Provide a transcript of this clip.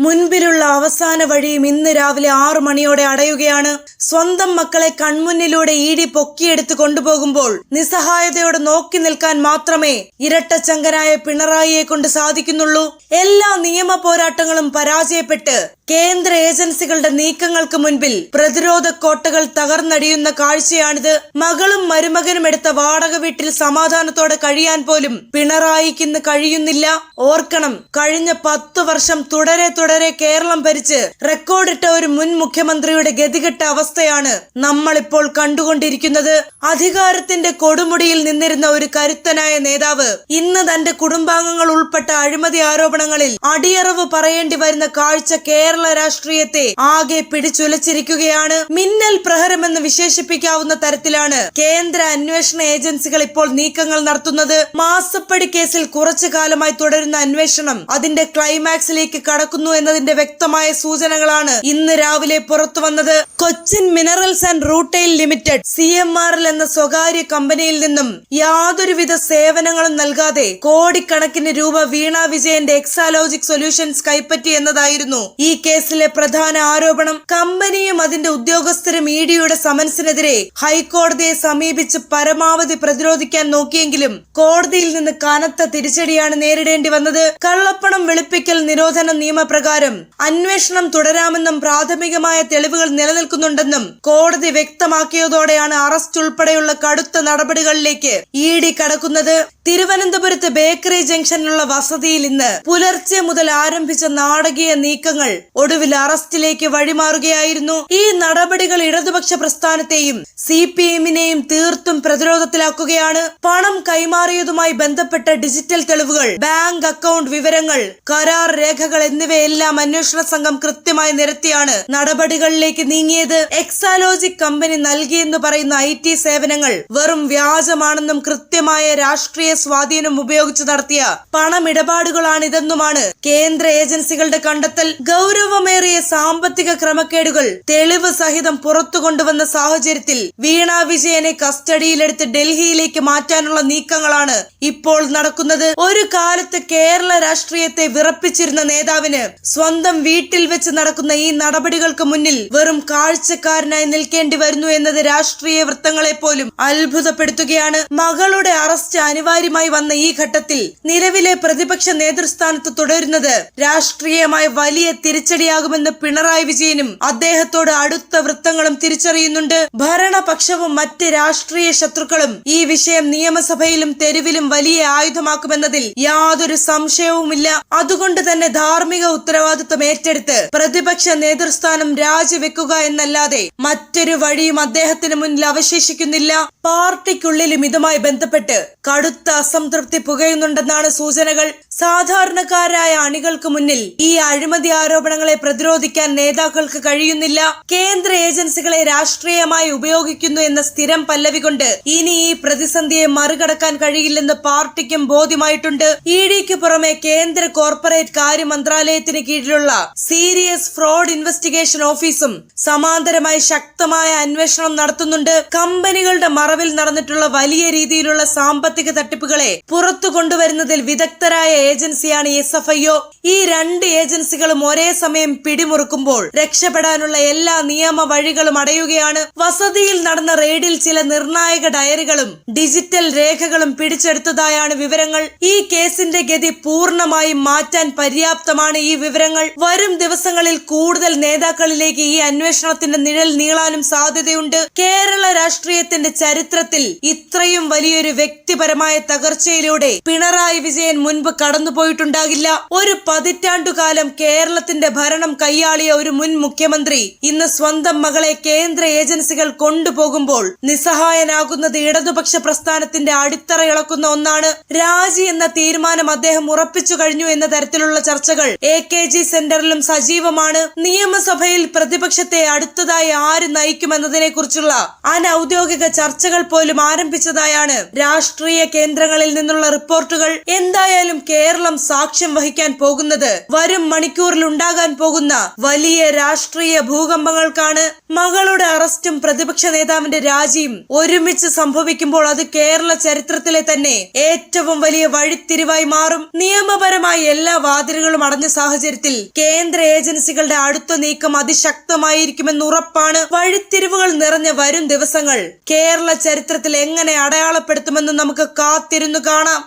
മുൻപിലുള്ള അവസാന വഴിയും ഇന്ന് രാവിലെ 6 മണിയോടെ അടയുകയാണ്. സ്വന്തം മക്കളെ കൺമുന്നിലൂടെ ഇഡി പൊക്കിയെടുത്ത് കൊണ്ടുപോകുമ്പോൾ നിസ്സഹായതയോടെ നോക്കി നിൽക്കാൻ മാത്രമേ ഇരട്ടച്ചങ്കനായ പിണറായിയെ കൊണ്ട് സാധിക്കുന്നുള്ളൂ. എല്ലാ നിയമ പോരാട്ടങ്ങളും പരാജയപ്പെട്ട് കേന്ദ്ര ഏജൻസികളുടെ നീക്കങ്ങൾക്ക് മുൻപിൽ പ്രതിരോധ കോട്ടകൾ തകർന്നടിയുന്ന കാഴ്ചയാണിത്. മകളും മരുമകനും എടുത്ത വാടക വീട്ടിൽ സമാധാനത്തോടെ കഴിയാൻ പോലും പിണറായിക്ക് ഇന്ന് കഴിയുന്നില്ല. ഓർക്കണം, കഴിഞ്ഞ 10 വർഷം തുടരെ കേരളം ഭരിച്ച് റെക്കോർഡിട്ട ഒരു മുൻ മുഖ്യമന്ത്രിയുടെ ഗതികെട്ട അവസ്ഥയാണ് നമ്മളിപ്പോൾ കണ്ടുകൊണ്ടിരിക്കുന്നത്. അധികാരത്തിന്റെ കൊടുമുടിയിൽ നിന്നിരുന്ന ഒരു കരുത്തനായ നേതാവ് ഇന്ന് തന്റെ കുടുംബാംഗങ്ങൾ ഉൾപ്പെട്ട അഴിമതി ആരോപണങ്ങളിൽ അടിയറവ് പറയേണ്ടി വരുന്ന കാഴ്ച കേരള രാഷ്ട്രീയത്തെ ആകെ പിടിച്ചുലച്ചിരിക്കുകയാണ്. മിന്നൽ പ്രഹരമെന്ന് വിശേഷിപ്പിക്കാവുന്ന തരത്തിലാണ് കേന്ദ്ര അന്വേഷണ ഏജൻസികൾ ഇപ്പോൾ നീക്കങ്ങൾ നടത്തുന്നത്. മാസപ്പടി കേസിൽ കുറച്ചു കാലമായി തുടരുന്ന അന്വേഷണം അതിന്റെ ക്ലൈമാക്സിലേക്ക് കടക്കുന്നു എന്നതിന്റെ വ്യക്തമായ സൂചനകളാണ് ഇന്ന് രാവിലെ പുറത്തു വന്നത്. Cochin minerals and rutile limited CMRL എന്ന സ്വകാര്യ കമ്പനിയിൽ നിന്നും യാതൊരുവിധ സേവനങ്ങളും നൽകാതെ കോടിക്കണക്കിന് രൂപ വീണ വിജയന്റെ എക്സാലോജിക് സൊല്യൂഷൻസ് കൈപ്പറ്റി എന്നതായിരുന്നു ഈ കേസിലെ പ്രധാന ആരോപണം. കമ്പനിയും അതിന്റെ ഉദ്യോഗസ്ഥരും ഇഡിയുടെ സമൻസിനെതിരെ ഹൈക്കോടതിയെ സമീപിച്ച് പരമാവധി പ്രതിരോധിക്കാൻ നോക്കിയെങ്കിലും കോടതിയിൽ നിന്ന് കനത്ത തിരിച്ചടിയാണ് നേരിടേണ്ടി വന്നത്. കള്ളപ്പണം വെളുപ്പിക്കൽ നിരോധന നിയമപ്രകാരം അന്വേഷണം തുടരാമെന്നും പ്രാഥമികമായ തെളിവുകൾ നിലനിൽക്കുന്നുണ്ടെന്നും കോടതി വ്യക്തമാക്കിയതോടെയാണ് അറസ്റ്റ് ഉൾപ്പെടെയുള്ള കടുത്ത നടപടികളിലേക്ക് ഇഡി കടക്കുന്നത്. തിരുവനന്തപുരത്ത് ബേക്കറി ജംഗ്ഷനിലുള്ള വസതിയിൽ ഇന്ന് പുലർച്ചെ മുതൽ ആരംഭിച്ച നാടകീയ നീക്കങ്ങൾ ഒടുവിൽ അറസ്റ്റിലേക്ക് വഴിമാറുകയായിരുന്നു. ഈ നടപടികൾ ഇടതുപക്ഷ പ്രസ്ഥാനത്തെയും CPM-നെയും തീർത്തും പ്രതിരോധത്തിലാക്കുകയാണ്. പണം കൈമാറിയതുമായി ബന്ധപ്പെട്ട ഡിജിറ്റൽ തെളിവുകൾ, ബാങ്ക് അക്കൗണ്ട് വിവരങ്ങൾ, കരാർ രേഖകൾ എന്നിവയെല്ലാം അന്വേഷണ സംഘം കൃത്യമായി നിരത്തിയാണ് നടപടികളിലേക്ക് നീങ്ങിയത്. എക്സാലോജിക് കമ്പനി നൽകിയെന്ന് പറയുന്ന IT സേവനങ്ങൾ വെറും വ്യാജമാണെന്നും കൃത്യമായ രാഷ്ട്രീയ സ്വാധീനം ഉപയോഗിച്ച് നടത്തിയ പണമിടപാടുകളാണിതെന്നുമാണ് കേന്ദ്ര ഏജൻസികളുടെ കണ്ടെത്തൽ. ഗൗരവമേറിയ സാമ്പത്തിക ക്രമക്കേടുകൾ തെളിവ് സഹിതം പുറത്തു കൊണ്ടുവന്ന സാഹചര്യത്തിൽ വീണ വിജയനെ കസ്റ്റഡിയിലെടുത്ത് ഡൽഹിയിലേക്ക് മാറ്റാനുള്ള നീക്കങ്ങളാണ് ഇപ്പോൾ നടക്കുന്നത്. ഒരു കാലത്ത് കേരള രാഷ്ട്രീയത്തെ വിറപ്പിച്ചിരുന്ന നേതാവിന് സ്വന്തം വീട്ടിൽ വെച്ച് നടക്കുന്ന ഈ നടപടികൾക്ക് മുന്നിൽ വെറും കാഴ്ചക്കാരനായി നിൽക്കേണ്ടി വരുന്നു എന്നത് രാഷ്ട്രീയ വൃത്തങ്ങളെ പോലും അത്ഭുതപ്പെടുത്തുകയാണ്. മകളുടെ അറസ്റ്റ് അനിവാര്യമായി വന്ന ഈ ഘട്ടത്തിൽ നിലവിലെ പ്രതിപക്ഷ നേതൃസ്ഥാനത്ത് തുടരുന്നത് രാഷ്ട്രീയമായി വലിയ തിരിച്ചടിയാകുമെന്ന് പിണറായി വിജയനും അദ്ദേഹത്തോട് അടുത്ത വൃത്തങ്ങളും തിരിച്ചറിയുന്നുണ്ട്. ഭരണപക്ഷവും മറ്റ് രാഷ്ട്രീയ ശത്രുക്കളും ഈ വിഷയം നിയമസഭയിലും തെരുവിലും വലിയ ആയുധമാക്കുമെന്നതിൽ യാതൊരു സംശയവുമില്ല. അതുകൊണ്ട് തന്നെ ധാർമ്മിക ഉത്തരവാദിത്വം ഏറ്റെടുത്ത് പ്രതിപക്ഷ നേതൃസ്ഥാനം രാജിവെക്കുക എന്നല്ലാതെ മറ്റൊരു വഴിയും അദ്ദേഹത്തിന് മുന്നിൽ അവശേഷിക്കുന്നില്ല. പാർട്ടിക്കുള്ളിലും ഇതുമായി ബന്ധപ്പെട്ട് കടുത്ത അസംതൃപ്തി പുകയുന്നുണ്ടെന്നാണ് സൂചനകൾ. സാധാരണക്കാരായ അണികൾക്ക് മുന്നിൽ ഈ അഴിമതി ആരോപണങ്ങളെ പ്രതിരോധിക്കാൻ നേതാക്കൾക്ക് കഴിയുന്നില്ല. കേന്ദ്ര ഏജൻസികളെ രാഷ്ട്രീയമായി ഉപയോഗിക്കുന്നു എന്ന സ്ഥിരം പല്ലവി കൊണ്ട് ഇനി ഈ പ്രതിസന്ധിയെ മറികടക്കാൻ കഴിയില്ലെന്ന് പാർട്ടിക്കും ബോധ്യമായിട്ടുണ്ട്. ഇഡിക്ക് പുറമെ കേന്ദ്ര കോർപ്പറേറ്റ് കാര്യ മന്ത്രാലയത്തിന് കീഴിലുള്ള സീരിയസ് ഫ്രോഡ് ഇൻവെസ്റ്റിഗേഷൻ ഓഫീസും സമാന്തരമായി ശക്തമായ അന്വേഷണം നടത്തുന്നുണ്ട്. കമ്പനികളുടെ മറവിൽ നടന്നിട്ടുള്ള വലിയ രീതിയിലുള്ള സാമ്പത്തിക തട്ടിപ്പുകളെ പുറത്തു കൊണ്ടുവരുന്നതിൽ വിദഗ്ധരായ ഏജൻസിയാണ് SFIO. ഈ 2 ഏജൻസികളും ഒരേ സമയം പിടിമുറുക്കുമ്പോൾ രക്ഷപ്പെടാനുള്ള എല്ലാ നിയമ വഴികളും അടയുകയാണ്. വസതിയിൽ നടന്ന റെയ്ഡിൽ ചില നിർണായക ഡയറികളും ഡിജിറ്റൽ രേഖകളും പിടിച്ചെടുത്തതായാണ് വിവരങ്ങൾ. ഈ കേസിന്റെ ഗതി പൂർണ്ണമായും മാറ്റാൻ പര്യാപ്തമാണ് ഈ വിവരങ്ങൾ. വരും ദിവസങ്ങളിൽ കൂടുതൽ നേതാക്കളിലേക്ക് ഈ അന്വേഷണത്തിന്റെ നിഴൽ നീളാനും സാധ്യതയുണ്ട്. കേരള രാഷ്ട്രീയത്തിന്റെ ചരിത്രത്തിൽ ഇത്രയും വലിയൊരു വ്യക്തിപരമായ തകർച്ചയിലൂടെ പിണറായി വിജയൻ മുൻപ് കടന്നുപോയിട്ടുണ്ടാകില്ല. ഒരു പതിറ്റാണ്ടുകാലം കേരളത്തിന്റെ ഭരണം കൈയാളിയ ഒരു മുൻ മുഖ്യമന്ത്രി ഇന്ന് സ്വന്തം മകളെ കേന്ദ്ര ഏജൻസികൾ കൊണ്ടുപോകുമ്പോൾ നിസ്സഹായനാകുന്നത് ഇടതുപക്ഷ പ്രസ്ഥാനത്തിന്റെ അടിത്തറ ഇളക്കുന്ന ഒന്നാണ്. രാജി എന്ന തീരുമാനം അദ്ദേഹം ഉറപ്പിച്ചു കഴിഞ്ഞു എന്ന തരത്തിലുള്ള ചർച്ചകൾ AKG സെന്ററിലും സജീവമാണ്. നിയമസഭയിൽ പ്രതിപക്ഷത്തെ അടുത്തതായി ആര് നയിക്കുമെന്നതിനെ കുറിച്ചുള്ള അനൌദ്യോഗിക ചർച്ചകൾ പോലും ആരംഭിച്ചതായാണ് രാഷ്ട്രീയ കേന്ദ്ര കേന്ദ്രങ്ങളിൽ നിന്നുള്ള റിപ്പോർട്ടുകൾ. എന്തായാലും കേരളം സാക്ഷ്യം വഹിക്കാൻ പോകുന്നത് വരും മണിക്കൂറിൽ ഉണ്ടാകാൻ പോകുന്ന വലിയ രാഷ്ട്രീയ ഭൂകമ്പങ്ങൾക്കാണ്. മകളുടെ അറസ്റ്റും പ്രതിപക്ഷ നേതാവിന്റെ രാജിയും ഒരുമിച്ച് സംഭവിക്കുമ്പോൾ അത് കേരള ചരിത്രത്തിലെ തന്നെ ഏറ്റവും വലിയ വഴിത്തിരിവായി മാറും. നിയമപരമായി എല്ലാ വാതിലുകളും അടഞ്ഞ സാഹചര്യത്തിൽ കേന്ദ്ര ഏജൻസികളുടെ അടുത്ത നീക്കം അതിശക്തമായിരിക്കുമെന്ന് ഉറപ്പാണ്. വഴിത്തിരിവുകൾ നിറഞ്ഞ വരും ദിവസങ്ങൾ കേരള ചരിത്രത്തിൽ എങ്ങനെ അടയാളപ്പെടുത്തുമെന്ന് നമുക്ക് കാത്തിരുന്നു കാണാം.